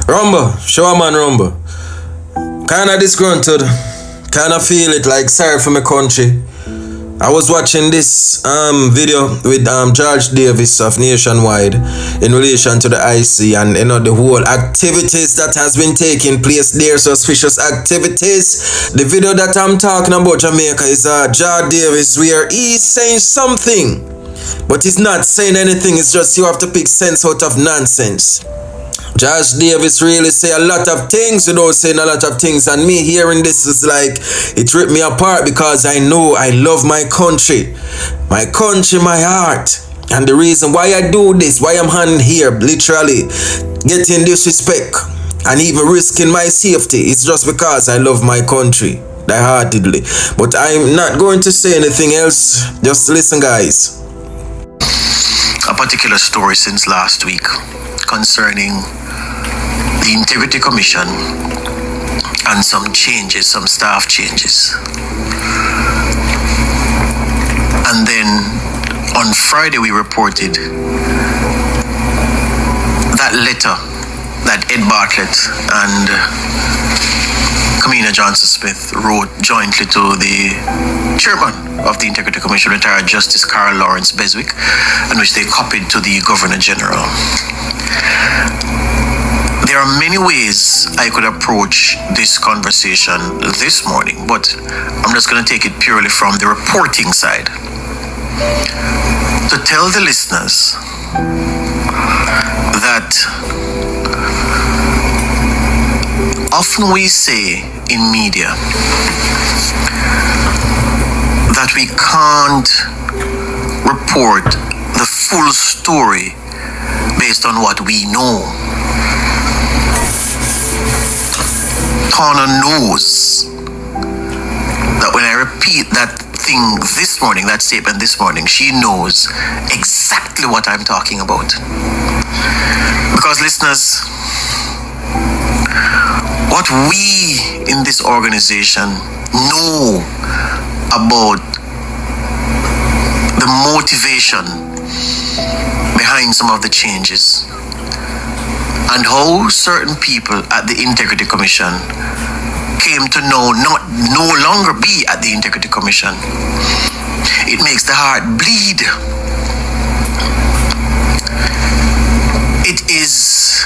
Rumble, show a man rumble. Kinda disgruntled. Kinda feel it like sorry for my country. I was watching this video with George Davis of Nationwide in relation to the IC and the whole activities that has been taking place there, suspicious activities. The video that I'm talking about, Jamaica, is George Davis where he's saying something, but he's not saying anything. It's just you have to pick sense out of nonsense. Josh Davis really say a lot of things without saying a lot of things, and me hearing this is like it ripped me apart because I know I love my country, my heart. And the reason why I do this, why I'm on here literally getting disrespect and even risking my safety, is just because I love my country heartedly. But I'm not going to say anything else. Just listen, guys. A particular story since last week concerning the Integrity Commission and some changes, some staff changes. And then on Friday we reported that letter that Ed Bartlett and Kamina Johnson-Smith wrote jointly to the chairman of the Integrity Commission, retired Justice Carl Lawrence Beswick, and which they copied to the Governor General. There are many ways I could approach this conversation this morning, but I'm just going to take it purely from the reporting side. To tell the listeners that often we say in media that we can't report the full story based on what we know. Tana knows that when I repeat that thing this morning, that statement this morning, she knows exactly what I'm talking about. Because listeners, what we in this organization know about the motivation behind some of the changes and how certain people at the Integrity Commission came to no longer be at the Integrity Commission, it makes the heart bleed. It is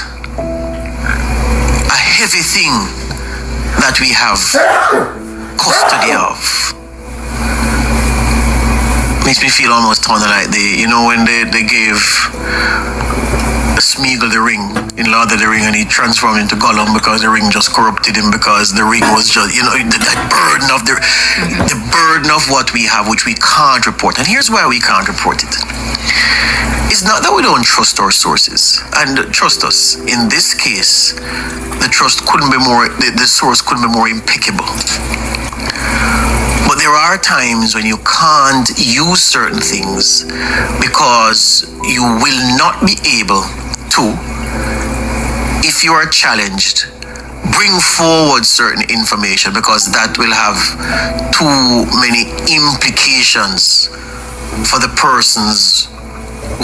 a heavy thing that we have custody of. Makes me feel almost kind of like when they gave Smeagol the ring in Lord of the Ring, and he transformed into Gollum because the ring just corrupted him, because the ring was just that burden of the burden of what we have, which we can't report. And here's why we can't report it. It's not that we don't trust our sources, and trust us, in this case the trust couldn't be more, the source couldn't be more impeccable. But there are times when you can't use certain things because you will not be able to, if you are challenged, bring forward certain information, because that will have too many implications for the persons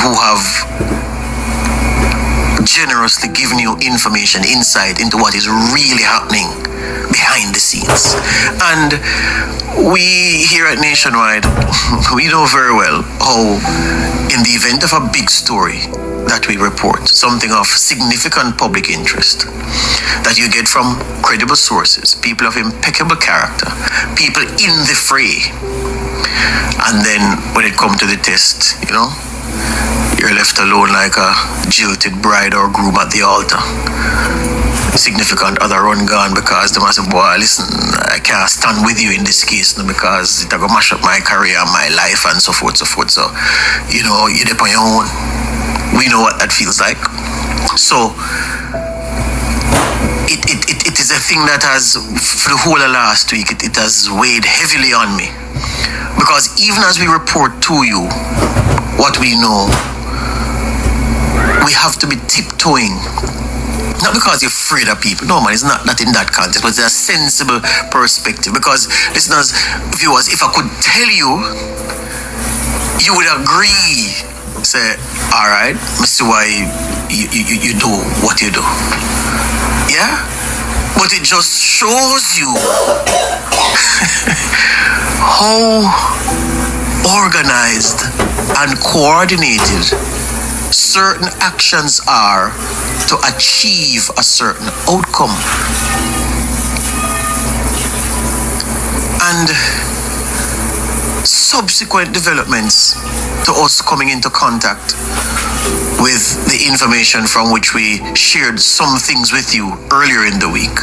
who have generously given you information, insight into what is really happening behind the scenes. And we here at Nationwide, we know very well how in the event of a big story that we report, something of significant public interest, that you get from credible sources, people of impeccable character, people in the fray, and then when it comes to the test, you're left alone like a jilted bride or groom at the altar. Significant other run gone because they must say, boy, listen, I can't stand with you in this case because it's going to mash up my career, my life, and so forth, so forth. So, you're up on your own. We know what that feels like. So, it is a thing that has, for the whole of last week, it has weighed heavily on me. Because even as we report to you what we know, we have to be tiptoeing. Not because you're afraid of people. No, man, it's not in that context, but it's a sensible perspective. Because, listeners, viewers, if I could tell you, you would agree. Say, all right, I see why you do what you do. Yeah? But it just shows you how organized and coordinated certain actions are to achieve a certain outcome. And subsequent developments to us coming into contact with the information from which we shared some things with you earlier in the week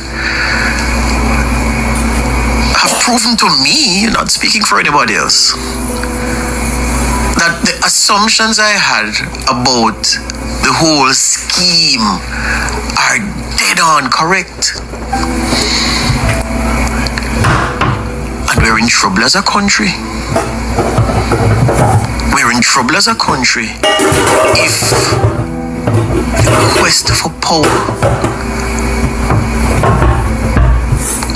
have proven to me, not speaking for anybody else, that the assumptions I had about the whole scheme are dead on correct. And we're in trouble as a country. We're in trouble as a country if the quest for power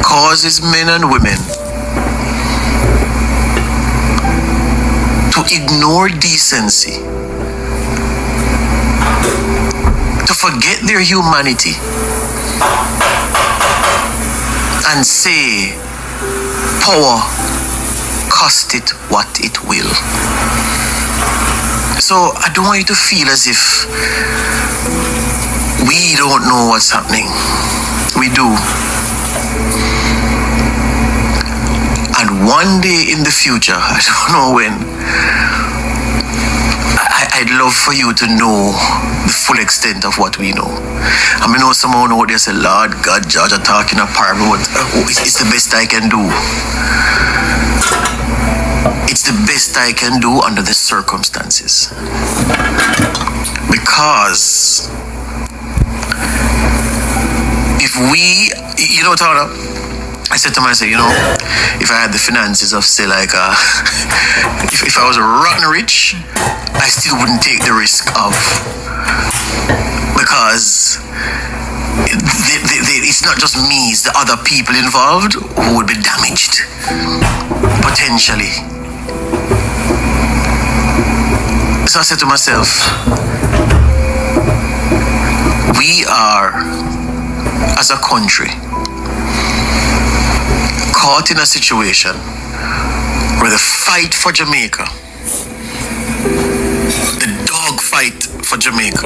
causes men and women to ignore decency, to forget their humanity, and say, power, cost it what it will. So I don't want you to feel as if we don't know what's happening. We do. And one day in the future, I don't know when, I'd love for you to know the full extent of what we know. I mean, I know someone out there say, Lord God, George, are talking a parable, but it's the best I can do. It's the best I can do under the circumstances. Because if we, Tana, I said to myself, if I had the finances of, say, like, if I was rotten rich, I still wouldn't take the risk of, because it's not just me, it's the other people involved who would be damaged, potentially. So I said to myself, we are, as a country, caught in a situation where the fight for Jamaica, the dog fight for Jamaica,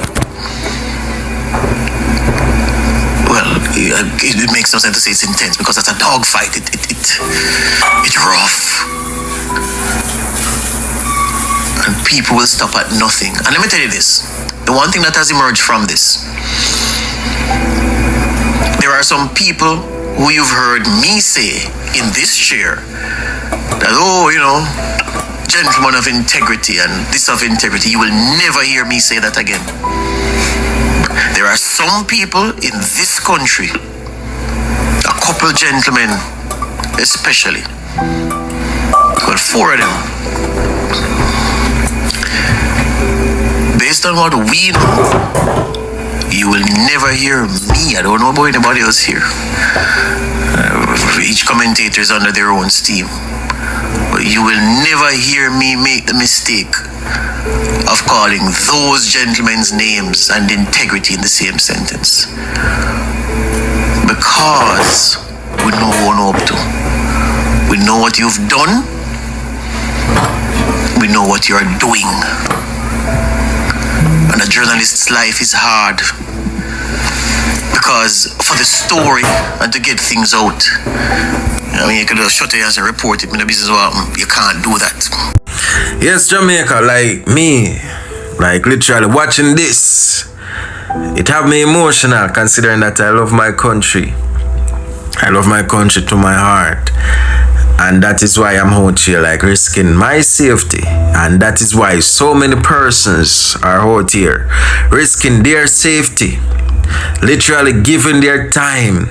well, it makes no sense to say it's intense, because it's a dog fight. It's rough. And people will stop at nothing. And let me tell you this. The one thing that has emerged from this, there are some people who you've heard me say in this chair that, gentlemen of integrity and this of integrity, you will never hear me say that again. There are some people in this country, a couple gentlemen especially, well, 4 of them, based on what we know, you will never hear me. I don't know about anybody else here. Each commentator is under their own steam. But you will never hear me make the mistake of calling those gentlemen's names and integrity in the same sentence. Because we know what we're up to. We know what you've done. We know what you're doing. And a journalist's life is hard, because for the story and to get things out, you could just shut your hands and report it in the business. You can't do that. Yes, Jamaica, like me, like literally watching this, it have me emotional, considering that I love my country. I love my country to my heart. And that is why I'm out here, like, risking my safety. And that is why so many persons are out here risking their safety, literally giving their time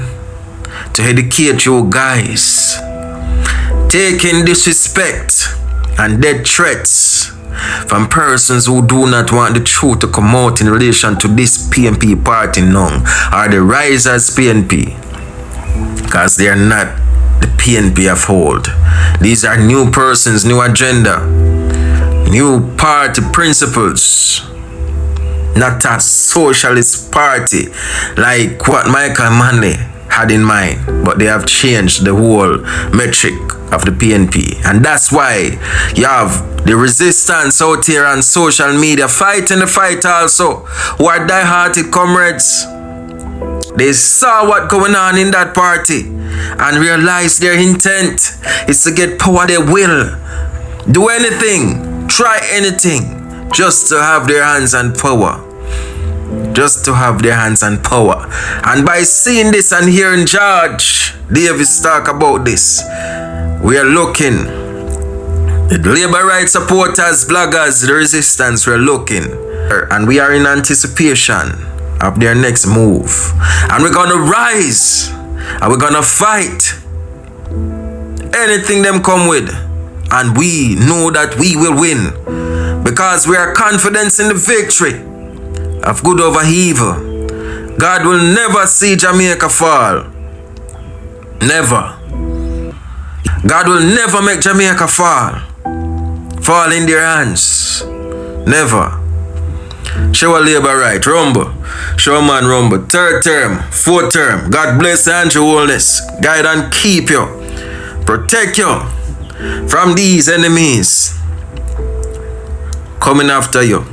to educate you guys, taking disrespect and death threats from persons who do not want the truth to come out in relation to this PNP party now, or the risers PNP, because they are not the PNP of old. These are new persons, new agenda, new party principles, not a socialist party like what Michael Manley had in mind, but they have changed the whole metric of the PNP. And that's why you have the resistance out here on social media fighting the fight also, who are die-hearted comrades. They saw what going on in that party and realized their intent is to get power. They will do anything, try anything, just to have their hands on power. Just to have their hands on power. And by seeing this and hearing George Davis talk about this, we are looking, the labor rights supporters, bloggers, the resistance, we're looking. And we are in anticipation of their next move. And we're gonna rise. And we're gonna fight anything them come with. And we know that we will win. Because we are confident in the victory of good over evil. God will never see Jamaica fall. Never. God will never make Jamaica fall in their hands. Never. Show a labor right, rumble. Show a man rumble. Third term, fourth term. God bless Andrew Wellness. Guide and keep you. Protect you from these enemies coming after you.